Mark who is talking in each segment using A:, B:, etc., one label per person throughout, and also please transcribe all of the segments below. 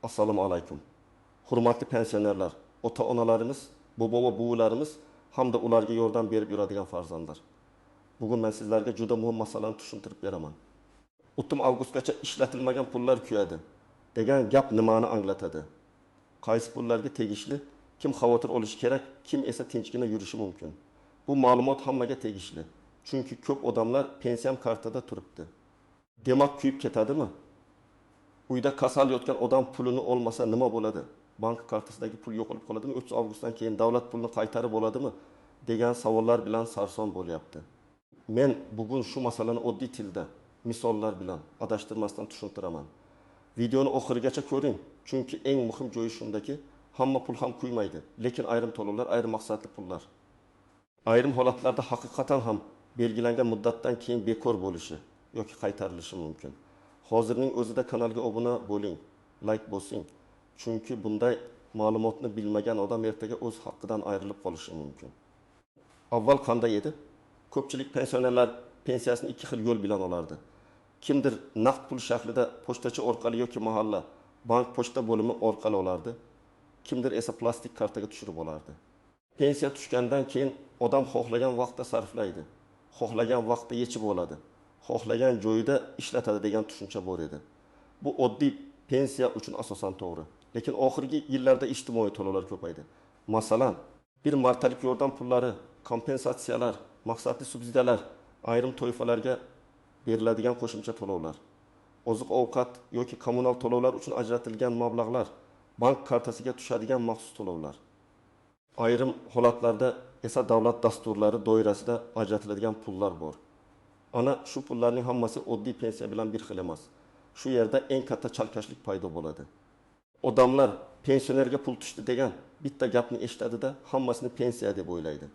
A: Assalomu alaykum. Hurmatli pensionerlar, ota-onalarimiz, bobo va buvilarimiz hamda ularga yordam berib yuradigan farzandlar. Bugun men sizlarga juda muhim masalani tushuntirib beraman. O'ttim avgustgacha ishlatilmagan pullar kuyadi degan gap nimani anglatadi? Qaysi pullarga tegishli, kim xavotir olishi kerak, kim esa tinchgina yurishi mumkin? Bu ma'lumot hammaga tegishli. Chunki ko'p odamlar pensiyam kartada turibdi. Demak kuyib ketadimi? Uyda kasal yotgan odam pulini olmasa nima bo'ladi? Bank kartasidagi pul yo'qolib qoladimi? 30 avgustdan keyin davlat pulini qaytarib oladimi? Degan savollar bilan sarson bo'lyapti. Men bugun shu masalani oddiy tilda, misollar bilan adashtirmasdan tushuntiraman. Videoni oxirigacha ko'ring, chunki eng muhim joyi shundaki, hamma pul ham quymaydi, lekin ayrim to'lovlar ayrim maqsadli pullar. Ayrim holatlarda haqiqatan ham belgilangan muddatdan keyin bekor bo'lishi yoki qaytarilishi mumkin. Hozirning o'zida kanalga obuna bo'ling, like bosing. Chunki bunday ma'lumotni bilmagan odam ertaga o'z haqqidan ayrilib qolishi mumkin. Avval qanday edi? Ko'pchilik pensionerlar pensiyasini ikki xil yo'l bilan olardi. Kimdir naqd pul shaklida pochtachi orqali yoki mahalla bank pochta bo'limi orqali olardi. Kimdir esa plastik kartaga tushirib olardi. Pensiya tushgandan keyin odam xohlagan vaqtda sarflaydi, xohlagan vaqtda yechib oladi, xohlagan joyida ishlatadi degan tushuncha bor edi. Bu oddiy pensiya uchun asosan to'g'ri. Lekin oxirgi yillarda ijtimoiy to'lovlar ko'paydi. Masalan, bir martalik yordam pullari, kompensatsiyalar, maqsadli subsidiyalar, ayrim toifalarga beriladigan qo'shimcha to'lovlar, oziq-ovqat yoki kommunal to'lovlar uchun ajratilgan mablag'lar, bank kartasiga tushadigan maxsus to'lovlar. Ayrim holatlarda esa davlat dasturlari doirasida ajratiladigan pullar bor. Ana shu pullarning hammasi oddiy pensiya bilan bir xil emas. Shu yerda eng katta chalkashlik paydo bo'ladi. Odamlar pensionerga pul tushdi degan bitta gapni eshitadi-da, hammasini pensiya deb o'ylaydi.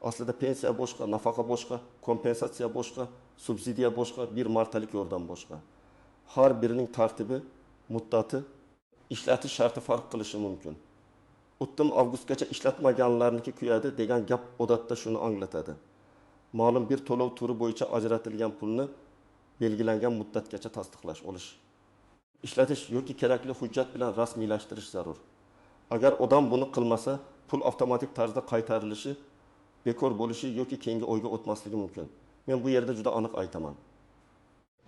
A: Aslida pensiya boshqa, nafaqa boshqa, kompensatsiya boshqa, subsidiya boshqa, bir martalik yordam boshqa. Har birining tartibi, muddati, ishlatish sharti farq qilishi mumkin. O'ttim avgustgacha ishlatmaganlarniki kuyadi degan gap odatda shuni anglatadi. Ma'lum bir to'lov turi bo'yicha ajratilgan pulni belgilangan muddatgacha tasdiqlash olish. Ishlatish yoki kerakli hujjat bilan rasmiylashtirish zarur. Agar odam buni qilmasa, pul avtomatik tarzda qaytarilishi, bekor bo'lishi yoki keyingi oyga o'tmasligi mumkin. Men bu yerda juda aniq aytaman.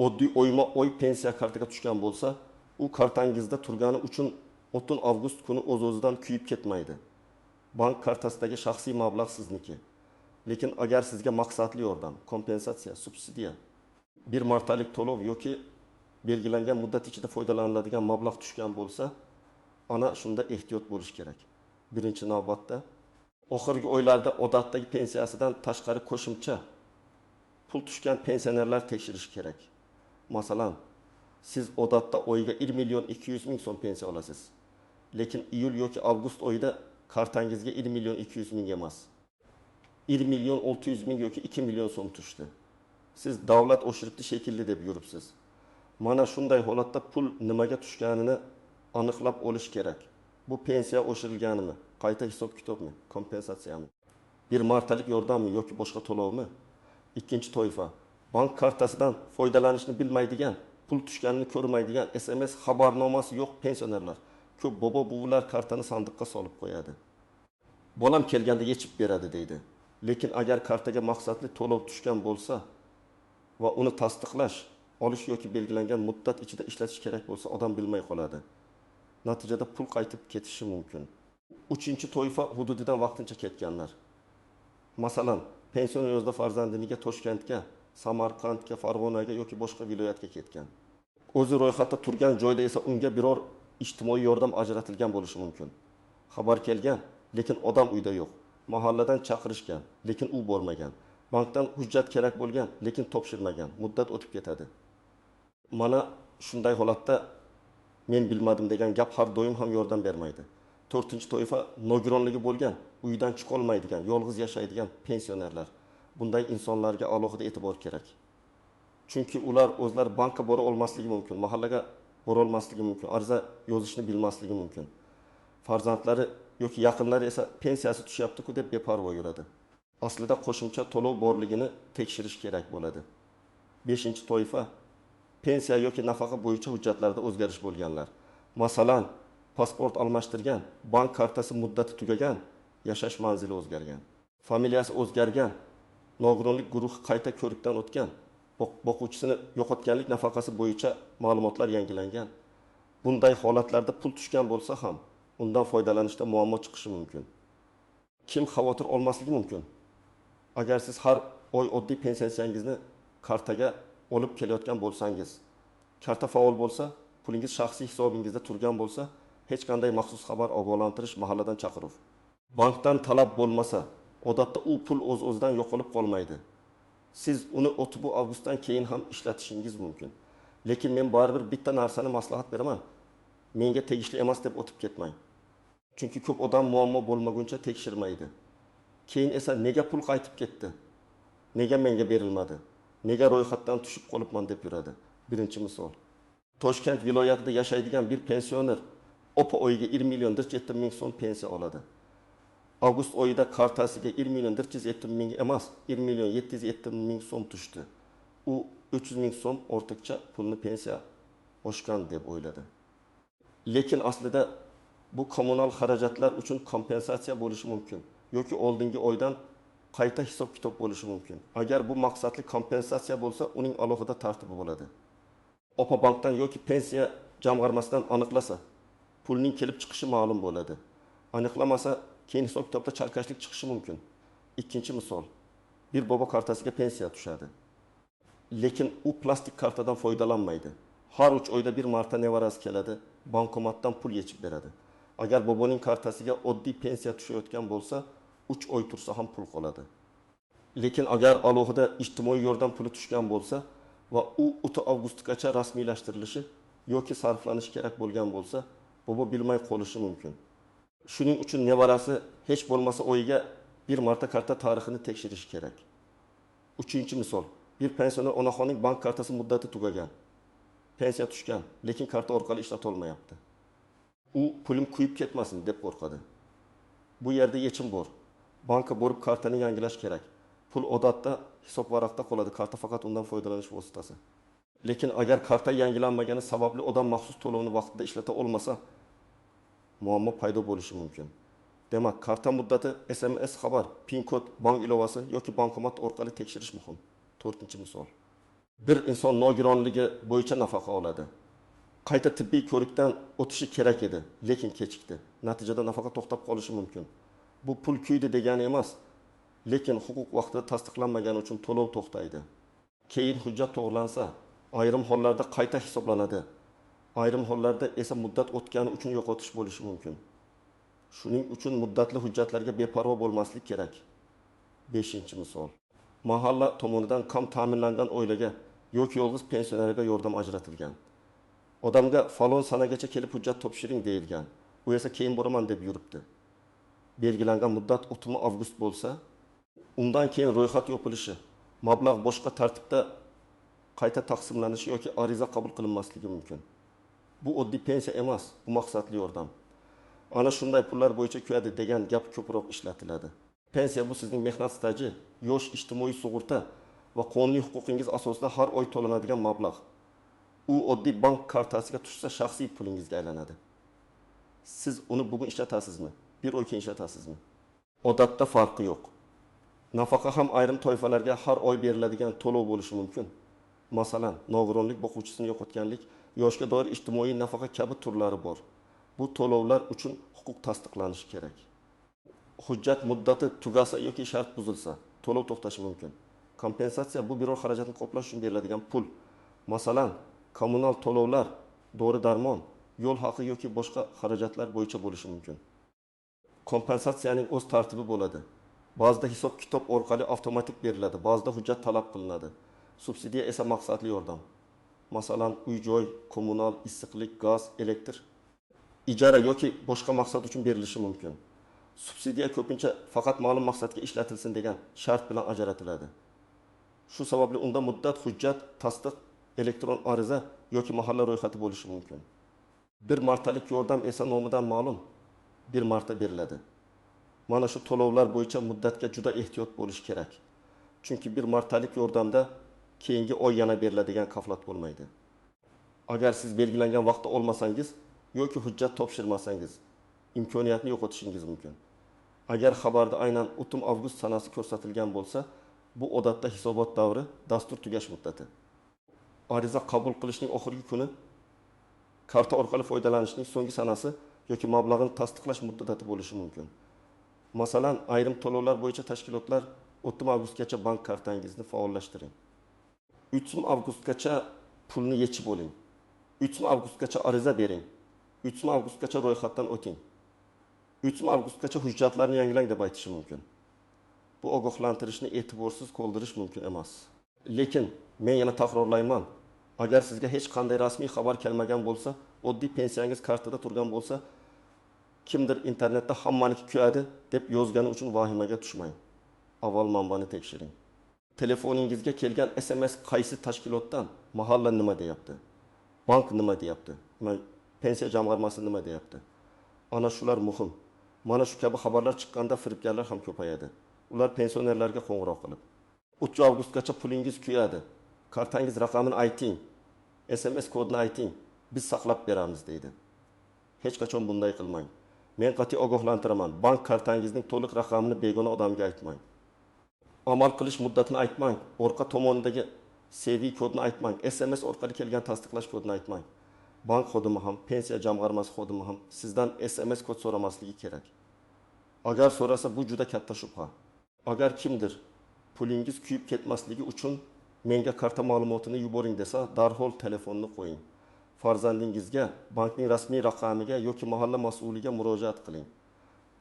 A: Oddiy oyma-oy pensiya kartaga tushgan bo'lsa, u kartangizda turgani uchun 30 avgust kuni o'z-o'zidan kuyib ketmaydi. Bank kartasidagi shaxsiy mablag' sizniki. Lekin agar sizga maqsadli yordam, kompensatsiya, subsidiya, bir martalik to'lov yoki belgilangan muddat ichida foydalaniladigan mablag' tushgan bo'lsa, ana shunda ehtiyot bo'lish kerak. Birinchi navbatda oxirgi oylarda odatdagi pensiyasidan tashqari qo'shimcha pul tushgan pensionerlar tekshirish kerak. Masalan, siz odatda oyiga 1 million 200 ming so'm pensiya olasiz. Lekin iyul yoki avgust oyida kartangizga 1 million 200 ming emas, 1 million 600 ming yoki 2 million so'm tushdi. Siz davlat oshiribdi shekilli deb yuribsiz. Mana shunday holatda pul nimaga tushganini aniqlab olish kerak. Bu pensiya oshirilganimi, qayta hisob kitobmi, kompensatsiyami, bir martalik yordammi yoki boshqa to'lovmi? Ikkinchi toifa, bank kartasidan foydalanishni bilmaydigan, pul tushganini ko'rmaydigan, SMS xabarnomasi yo'q pensionerlar. Ko'p bobo buvilar kartani sandiqqa solib qo'yadi. Bolam kelganda yechib beradi deydi. Lekin agar kartaga maqsadli to'lov tushgan bo'lsa va uni tasdiqlash, olish yoki belgilangan muddat ichida ishlatish kerak bo'lsa, odam bilmay qoladi. Natijada pul qaytib ketishi mumkin. Uchinchi toifa hududidan vaqtincha ketganlar. Masalan, pensioner yozda farzandiniga Toshkentga, Samarqandga, Farg'onaga yoki boshqa viloyatga ketgan. O'zi ro'yxatda turgan joyda esa unga biror ijtimoiy yordam ajratilgan bo'lishi mumkin. Xabar kelgan, lekin odam uyda yo'q. Mahalladan chaqirishgan, lekin u bormagan. Bankdan hujjat kerak bo'lgan, lekin topshirmagan. Muddat o'tib ketadi. Mana shunday holatda men bilmadim degan gap har doim ham yordam bermaydi. To'rtinchi toifa nogironligi bo'lgan, uydan chiqa olmaydigan, yolg'iz yashaydigan pensionerlar. Bunday insonlarga alohida e'tibor kerak. Chunki ular o'zlari bankka bora olmasligi mumkin, mahallaga bora olmasligi mumkin, ariza yozishni bilmasligi mumkin. Farzandlari yoki yaqinlari esa pensiyasi tushyapti-ku deb beparvo yuradi. Aslida qo'shimcha to'lov borligini tekshirish kerak bo'ladi. 5-toifa pensiya yoki nafaqa bo'yicha hujjatlarda o'zgarish bo'lganlar. Masalan, pasport almashtirgan, bank kartasi muddati tugagan, yashash manzili o'zgargan, familiyasi o'zgargan, nogironlik guruhi qayta ko'rikdan o'tgan, boquvchisini yo'qotganlik nafaqasi bo'yicha ma'lumotlar yangilangan. Bunday holatlarda pul tushgan bo'lsa ham, undan foydalanishda muammo chiqishi mumkin. Kim xavotir olmasligi mumkin? Agar siz har oy oddiy pensiyangizni kartaga olib kelayotgan bo'lsangiz, karta faol bo'lsa, pulingiz shaxsiy hisobingizda turgan bo'lsa, hech qanday maxsus xabar ogohlantirish, mahalladan chaqiruv. Bankdan talab bo'lmasa, odatda u pul o'z-o'zidan yo'qolib qolmaydi. Siz uni 30 avgustdan keyin ham ishlatishingiz mumkin. Lekin men baribir bitta narsani maslahat beraman. Menga tegishli emas deb o'tib ketmang. Chunki ko'p odam muammo bo'lmaguncha tekshirmaydi. Keyin esa nega pul qaytib ketdi? Nega menga berilmadi? Nega ro'yxatdan tushib qolibman deb yuradi. Birinchi misol. Toshkent viloyatida yashaydigan bir pensioner oyiga 20 million 470 ming so'm pensiya oladi. Avgust oyida kartasiga 20 million 470 ming emas, 20 million 770 ming so'm tushdi. U 300 ming so'm ortiqcha pulni pensiya oshgan deb o'yladi. Lekin aslida bu kommunal xarajatlar uchun kompensatsiya bo'lishi mumkin yoki oldingi oydan qayta hisob-kitob bo'lishi mumkin. Agar bu maqsadli kompensatsiya bo'lsa, uning alohida tartibi bo'ladi. Bankdan yoki pensiya jamg'armasidan aniqlasa, pulning kelib chiqishi ma'lum bo'ladi. Aniqlamasa, keyin hisob-kitobda chalkashlik chiqishi mumkin. Ikkinchi misol. Bir bobo kartasiga pensiya tushadi. Lekin u plastik kartadan foydalanmaydi. Har 3 oyda bir marta nevarasi keladi, bankomatdan pul yechib beradi. Agar boboning kartasiga oddiy pensiya tushayotgan bo'lsa, 3 oy tursa ham pul qoladi. Lekin agar alohida ijtimoiy yordam puli tushgan bo'lsa va u 30 avgustgacha rasmiylashtirilishi yoki sarflanishi kerak bo'lgan bo'lsa, bobo bilmay qolishi mumkin. Shuning uchun nevarasi hech bo'lmasa oyiga bir marta karta tarixini tekshirish kerak. Uchinchi misol. Bir pensioner onaxonning bank kartasi muddati tugagan. Pensiya tushgan, lekin karta orqali ishlata olmayapti. U pulim kuyib ketmasin deb qo'rqadi. Bu yerda yechim bor. Banka borib kartani yangilash kerak. Pul odatda hisob varaqda qoladi, karta faqat undan foydalanish vositasi. Lekin agar karta yangilanmagani sababli odam maxsus to'lovni vaqtida ishlata olmasa, muammo paydo bo'lishi mumkin. Demak, karta muddati, SMS xabar, PIN kod, bank ilovasi yoki bankomat orqali tekshirish muhim. 4-misol. Bir inson nogironligi bo'yicha nafaqa oladi. Qayta tibbiy ko'rikdan o'tishi kerak edi, lekin kechikdi. Natijada nafaqa to'xtab qolishi mumkin. Bu pul kuydi degani emas, lekin huquq vaqtida tasdiqlanmagani uchun to'lov to'xtaydi. Keyin hujjat to'g'rilansa, ayrim hollarda qayta hisoblanadi. Ayrim hollarda esa muddat o'tgani uchun yo'qotish bo'lishi mumkin. Shuning uchun muddatli hujjatlarga beparvo bo'lmaslik kerak. 5-misol. Mahalla tomonidan kam ta'minlangan oilaga yoki yolg'iz pensionerga yordam ajratilgan. Odamga falon sanagacha kelib hujjat topshiring deyilgan. U esa keyin boraman deb yuribdi. Belgilangan muddat 30 avgust bo'lsa, undan keyin ro'yxat yopilishi, mablag' boshqa tartibda qayta taqsimlanishi yoki ariza qabul qilinmasligi mumkin. Bu oddiy pensiya emas, bu maqsadli yordam. Ana shunday pullar bo'yicha kuyadi degan gap ko'proq ishlatiladi. Pensiya bu sizning mehnat staji, yosh ijtimoiy sug'urta va qonuniy huquqingiz asosida har oy to'lanadigan mablag'. U oddiy bank kartasiga tushsa shaxsiy pulingizga aylanadi. Siz uni bugun ishlatasizmi? Bir oy keyin ishlatasizmi? Odatda farqi yo'q. Nafaqa ham ayrim toifalarga har oy beriladigan to'lov bo'lishi mumkin. Masalan, nogironlik, boquvchisini yo'qotganlik, yoshga doir ijtimoiy nafaqa kabi turlari bor. Bu to'lovlar uchun huquq tasdiqlanishi kerak. Hujjat muddati tugasa yoki shart buzilsa, to'lov to'xtashi mumkin. Kompensatsiya bu biror xarajatni qoplash uchun beriladigan pul. Masalan, kommunal to'lovlar, dori-darmon, yo'l haqi yoki boshqa xarajatlar bo'yicha bo'lishi mumkin. Kompensatsiyaning o'z tartibi bo'ladi. Ba'zida hisob-kitob orqali avtomatik beriladi, ba'zida hujjat talab qilinadi. Subsidiya esa maqsadli yordam. Masalan, uy-joy, kommunal, issiqlik, gaz, elektr, ijara yoki boshqa maqsad uchun berilishi mumkin. Subsidiya ko'pincha faqat ma'lum maqsadga ishlatilsin degan shart bilan ajratiladi. Shu sababli unda muddat, hujjat, tasdiq, elektron ariza yoki mahalla ro'yxati bo'lishi mumkin. Bir martalik yordam esa nomidan ma'lum, bir marta beriladi. Mana shu to'lovlar bo'yicha muddatga juda ehtiyot bo'lish kerak. Chunki bir martalik yordamda keyingi oy yana beriladigan kaflat bo'lmaydi. Agar siz belgilangan vaqtda olmasangiz, yoki hujjat topshirmasangiz imkoniyatni yo'qotishingiz mumkin. Agar xabarda aynan 30 avgust sanasi ko'rsatilgan bo'lsa, bu odatda hisobot davri, dastur tugash muddati. Ariza qabul qilishning oxirgi kuni, karta orqali foydalanishning so'nggi sanasi yoki mablag'ni tasdiqlash muddati bo'lishi mumkin. Masalan, ayrim to'lovlar bo'yicha tashkilotlar 30 avgustgacha bank kartangizni faollashtiring. 3 avgustgacha pulni yechib oling. 3 avgustgacha ariza bering. 3 avgustgacha ro'yxatdan o'ting. 3 avgustgacha hujjatlarni yangilang deb aytishi mumkin. Bu ogohlantirishni e'tiborsiz qoldirish mumkin emas. Lekin men yana takrorlayman. Agar sizga hech qanday rasmiy xabar kelmagan bo'lsa, oddiy pensiyangiz kartada turgan bo'lsa, kimdir internetda hammaniki kuyadi deb yozgani uchun vahimaga tushmang. Avval manbani tekshiring. Telefoningizga kelgan SMS qaysi tashkilotdan, mahalla nima deyapti? Bank nima deyapti? Pensiya jamg'armasi nima deyapti? Ana shular muhim. Mana shu kabi xabarlar chiqqanda firibgarlar ham ko'payadi. Ular pensionerlarga qo'ng'iroq qilib, 3 avgustgacha pulingiz kuyadi. Kartangiz raqamini ayting. SMS kodini ayting. Biz saqlab beramiz deydi. Hech qachon bunday qilmang. Men qat'iy ogohlantiraman. Bank kartangizning to'liq raqamini begona odamga aytmang. Amal qilish muddatini aytmang. Orqa tomonidagi CV kodini aytmang. SMS orqali kelgan tasdiqlash kodini aytmang. Bank xodimi ham, pensiya jamg'armasi xodimi ham sizdan SMS kod so'ramasligi kerak. Agar so'rasa, bu juda katta shubha. Agar kimdir pulingiz kuyib ketmasligi uchun menga karta ma'lumotini yuboring desa, darhol telefonni qo'ying. Farzandingizga bankning rasmiy raqamiga yoki mahalla mas'uliga murojaat qiling.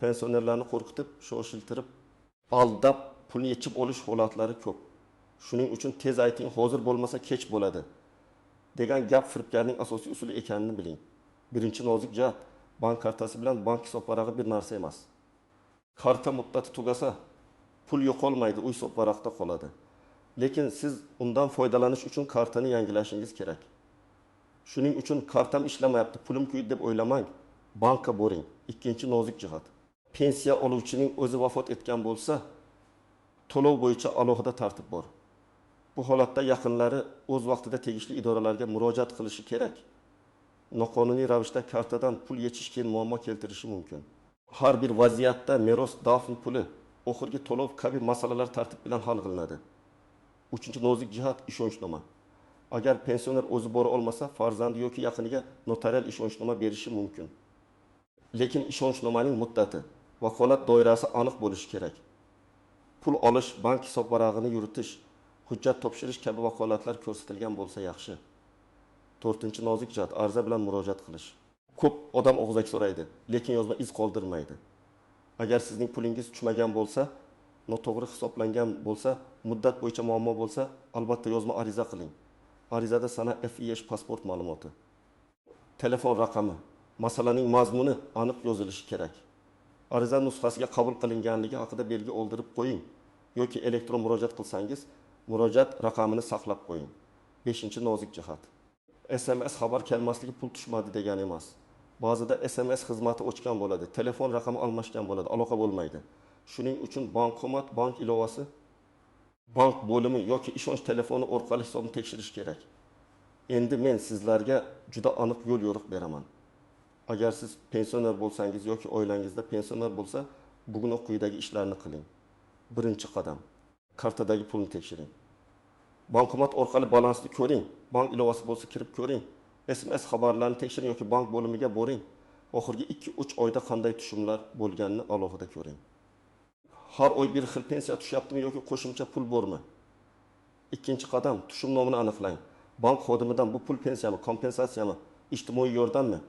A: Pensionerlarni qo'rqitib, shoshiltirib, aldab pulni yechib olish holatlari ko'p. Shuning uchun tez ayting, hozir bo'lmasa kech bo'ladi degan gap firibgarning asosiy usuli ekanini biling. Birinchi nozik jihat, bank kartasi bilan bank hisob varag'i bir narsa emas. Karta muddati tugasa, pul yo'qolmaydi, u hisob varaqda qoladi. Lekin siz undan foydalanish uchun kartani yangilashingiz kerak. Shuning uchun kartam ishlamayapti, pulim kuydi deb o'ylamang. Bankka boring. Ikkinchi nozik jihat. Pensiya oluvchining o'zi vafot etgan bo'lsa, to'lov bo'yicha alohida tartib bor. Bu holatda yaqinlari o'z vaqtida tegishli idoralarga murojaat qilishi kerak. Noqonuniy ravishda kartadan pul yechish keyin muammo keltirishi mumkin. Har bir vaziyatda meros, dafn puli, oxirgi to'lov kabi masalalar tartib bilan hal qilinadi. Uchinchi nozik jihat ishonchnoma. Agar pensioner o'zi bora olmasa, farzandi yoki yaqiniga notarial ishonchnoma berishi mumkin. Lekin ishonchnomaning muddati, vakolat doirasi aniq bo'lishi kerak. Pul olish, bank hisob varag'ini yuritish, hujjat topshirish kabi vakolatlar ko'rsatilgan bo'lsa yaxshi. 4-chi nozik jihat, ariza bilan murojaat qilish. Ko'p odam og'zaki so'raydi, lekin yozma iz qoldirmaydi. Agar sizning pulingiz tushmagan bo'lsa, noto'g'ri hisoblangan bo'lsa, muddat bo'yicha muammo bo'lsa, albatta yozma ariza qiling. Arizada sana FIH pasport ma'lumoti, telefon raqami, masalaning mazmuni aniq yozilishi kerak. Ariza nusxasiga qabul qilinganligi haqida belgi oldirib qo'ying yoki elektron murojaat qilsangiz, murojaat raqamini saqlab qo'ying. 5-chi nozik jihat. SMS xabar kelmasligi pul tushmadi degani emas. Ba'zida SMS xizmati o'chgan bo'ladi, telefon raqami almashgan bo'ladi, aloqa bo'lmaydi. Shuning uchun bankomat, bank ilovasi, bank bo'limi yoki ishonch telefoni orqali hisobni tekshirish kerak. Endi men sizlarga juda aniq yo'l yo'riq beraman. Agar siz pensioner bo'lsangiz yoki oilangizda pensioner bo'lsa, bugun quyidagi ishlarni qiling. Birinchi qadam, kartadagi pulni tekshiring. Bankomat orqali balansni ko'ring. Bank ilovasi bo'lsa kirib ko'ring. SMS xabarlarini tekshiring yoki bank bo'limiga boring. Oxirgi 2-3 oyda qanday tushumlar bo'lganini alohida ko'ring. Har oy bir xil pensiya tushyaptimi yoki qo'shimcha pul bormi? Ikkinchi qadam, tushum nomini aniqlang. Bank xodimidan bu pul pensiyami, kompensatsiyami, ijtimoiy yordammi,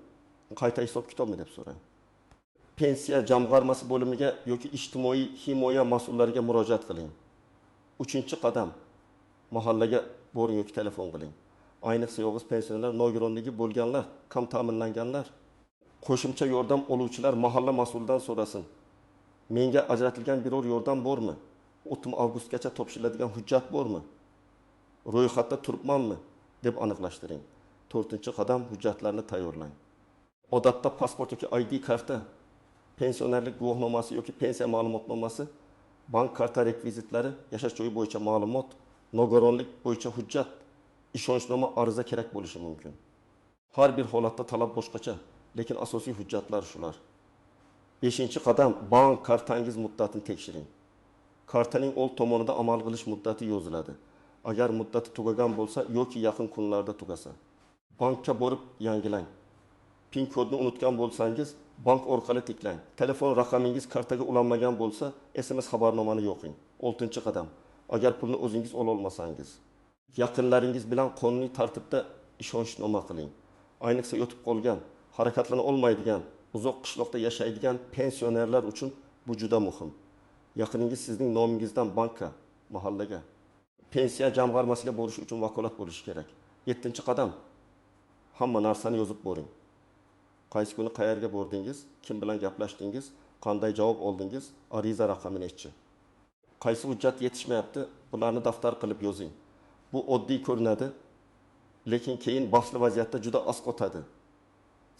A: qayta hisob kitobmi deb so'rang. Pensiya jamg'armasi bo'limiga yoki ijtimoiy himoya mas'ullariga murojaat qiling. Uchinchi qadam, mahallaga boring yoki telefon qiling. Ayniqsa yolg'iz pensionerlar, nogironligi bo'lganlar, kam ta'minlanganlar, qo'shimcha yordam oluvchilar mahalla mas'ulidan so'rasin. Menga ajratilgan biror yordam bormi? 30 avgustgacha topshiriladigan hujjat bormi? Ro'yxatda turibmanmi deb aniqlashtiring. 4-chi qadam, hujjatlarni tayyorlang. Odatda pasport yoki ID karta, pensionerlik guvohnomasi yoki pensiya ma'lumotnomasi, bank karta rekvizitlari, yashash joyi bo'yicha ma'lumot, nogironlik bo'yicha hujjat, ishonchnoma, ariza kerak bo'lishi mumkin. Har bir holatda talab boshqacha, lekin asosiy hujjatlar shular. 5-qadam bank kartangiz muddatini tekshiring. Kartaning old tomonida amal qilish muddati yoziladi. Agar muddati tugagan bo'lsa yoki yaqin kunlarda tugasa, bankka borib yangilang. PIN kodni unutgan bo'lsangiz, bank orqali tiklang. Telefon raqamingiz kartaga ulanmagan bo'lsa, SMS xabarnomani yo'qing. 6-qadam. Agar pulni o'zingiz ola olmasangiz, yaqinlaringiz bilan qonuniy tartibda ishonchnoma qiling. Ayniqsa o'tib qolgan, harakatlana olmaydigan, uzoq qishloqda yashaydigan pensionerlar uchun bu juda muhim. Yaqiningiz sizning nomingizdan bankka, mahallaga, pensiya jamg'armasiga borish uchun vakolat bo'lishi kerak. 7-qadam. Hamma narsani yozib boring. Qaysi kuni qayerga bordingiz, kim bilan gaplashdingiz, qanday javob oldingiz, ariza raqami nechi. Qaysi hujjat yetishmayapti, bularni daftar qilib yozing. Bu oddiy ko'rinadi, lekin keyin bahsli vaziyatda juda asqotadi.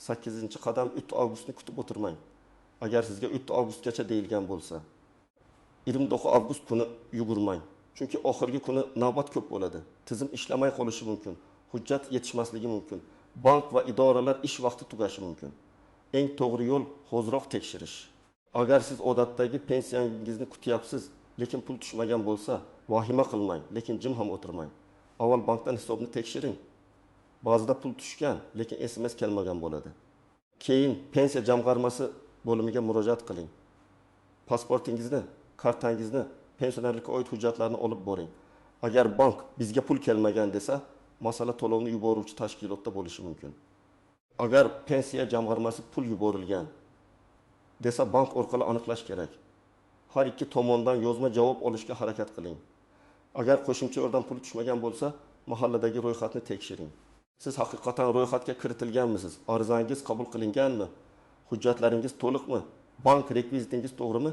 A: 8-qadam 3 avgustni kutib o'tirmang. Agar sizga 3 avgustgacha deyilgan bo'lsa, 29 avgust kuni yugurmang. Chunki oxirgi kuni navbat ko'p bo'ladi. Tizim ishlamay qolishi mumkin. Hujjat yetishmasligi mumkin. Bank va idoralar ish vaqti tugashi mumkin. Eng to'g'ri yo'l hoziroq tekshirish. Agar siz odatdagi pensiyangizni kutyapsiz, lekin pul tushmagan bo'lsa, vahima qilmang, lekin jim ham o'tirmang. Avval bankdan hisobni tekshiring. Ba'zida pul tushgan, lekin SMS kelmagan bo'ladi. Keyin pensiya jamg'armasi bo'limiga murojaat qiling. Pasportingizni, kartangizni, pensionerlikka oid hujjatlarni olib boring. Agar bank bizga pul kelmagan desa, masala to'lovni yuboruvchi tashkilotda bo'lishi mumkin. Agar pensiya jamg'armasi pul yuborilgan desa, bank orqali aniqlash kerak. Har ikki tomondan yozma javob olishga harakat qiling. Agar qo'shimcha yordam pul tushmagan bo'lsa, mahalladagi ro'yxatni tekshiring. Siz haqiqatan ro'yxatga kiritilganmisiz? Arizangiz qabul qilinganmi? Hujjatlaringiz to'liqmi? Bank rekvizitingiz to'g'rimi?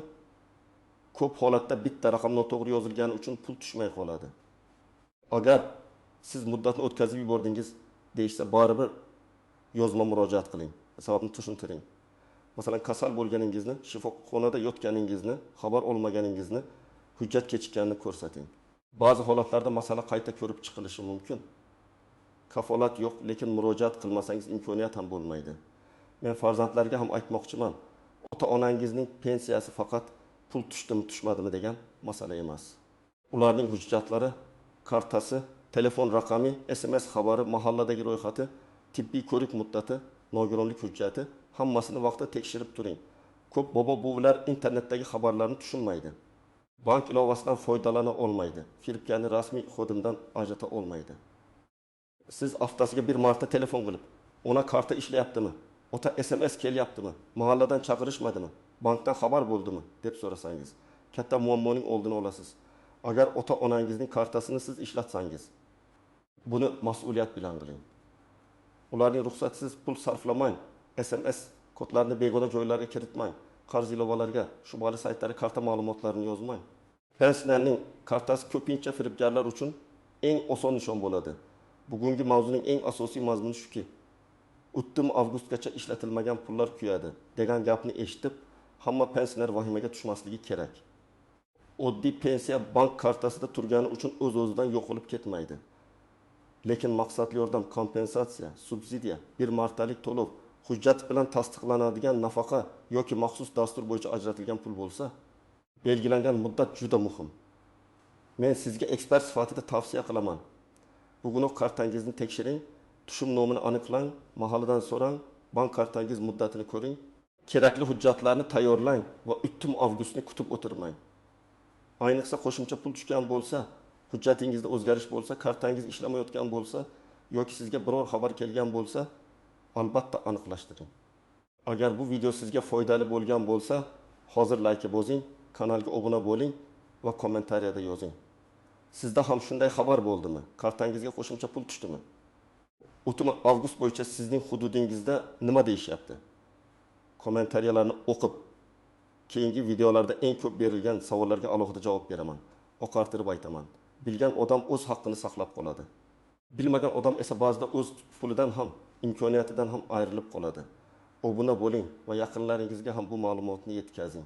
A: Ko'p holatda bitta raqam noto'g'ri yozilgani uchun pul tushmay qoladi. Agar siz muddatni o'tkazib yubordingiz deyishsa, baribir yozma murojaat qiling. Sababni tushuntiring. Masalan, kasal bo'lganingizni, shifoxonada yotganingizni, xabar olmaganingizni, hujjat kechikkanini ko'rsating. Ba'zi holatlarda masala qayta ko'rib chiqilishi mumkin. Kafolat yo'q, lekin murojaat qilmasangiz imkoniyat ham bo'lmaydi. Men farzandlarga ham aytmoqchiman. Ota-onangizning pensiyasi faqat pul tushdimi, tushmadimi degan masala emas. Ularning hujjatlari, kartasi, telefon raqami, SMS xabari, mahalladagi ro'yxati, tibbiy ko'rik muddati, nogironlik hujjati hammasini vaqtida tekshirib turing. Ko'p bobo-buvilar internetdagi xabarlarni tushunmaydi. Bank ilovasidan foydalana olmaydi. Firibgarni rasmiy xodimdan ajrata olmaydi. Siz haftasiga bir marta telefon qilib, ona karta ishlayaptimi? Ota SMS kelyaptimi? Mahalladan chaqirishmadimi? Bankdan xabar bo'ldimi deb so'rasangiz, katta muammoning oldini olasiz. Agar ota-onangizning kartasini siz ishlatsangiz, buni mas'uliyat bilan qiling. Ularning ruxsatsiz pul sarflamang. SMS kodlarini begona joylarga kiritmang. Qarz ilovalariga, shubhali saytlarga karta ma'lumotlarini yozmang. Pensionerning kartasi ko'pincha firibgarlar uchun eng oson nishon bo'ladi. Bugungi mavzuning eng asosiy mazmuni shuki, 3 avgustgacha ishlatilmagan pullar kuyadi degan gapni eshitib, hamma pensioner vahimaga tushmasligi kerak. Oddiy pensiya bank kartasida turgani uchun o'z-o'zidan yo'qolib ketmaydi. Lekin maqsadli yordam, kompensatsiya, subsidiya, bir martalik to'lov, hujjat bilan tasdiqlanadigan nafaqa yoki maxsus dastur bo'yicha ajratilgan pul bo'lsa, belgilangan muddat juda muhim. Men sizga ekspert sifatida tavsiya qilaman. Bugunoq kartangizni tekshiring, tushum nomini aniqlang, mahalladan so'rang, bank kartangiz muddatini ko'ring, kerakli hujjatlarni tayyorlang va 3 avgustni kutib o'tirmang. Ayniqsa qo'shimcha pul tushgan bo'lsa, hujjatingizda o'zgarish bo'lsa, kartangiz ishlamayotgan bo'lsa yoki sizga biror xabar kelgan bo'lsa, albatta aniqlashtiring. Agar bu video sizga foydali bo'lgan bo'lsa, hozir like bosing, kanalga obuna bo'ling va kommentariyada yozing. Sizda ham shunday xabar bo'ldimi? Kartangizga qo'shimcha pul tushdimi? 3 avgust bo'yicha sizning hududingizda nima deyishyapti? Kommentariyalarni o'qib, keyingi videolarda eng ko'p berilgan savollarga alohida javob beraman. Oqartirib aytaman. Bilgan odam o'z haqqini saqlab qoladi. Bilmagan odam esa ba'zida o'z pulidan ham, imkoniyatidan ham ayrilib qoladi. Obuna bo'ling va yaqinlaringizga ham bu ma'lumotni yetkazing.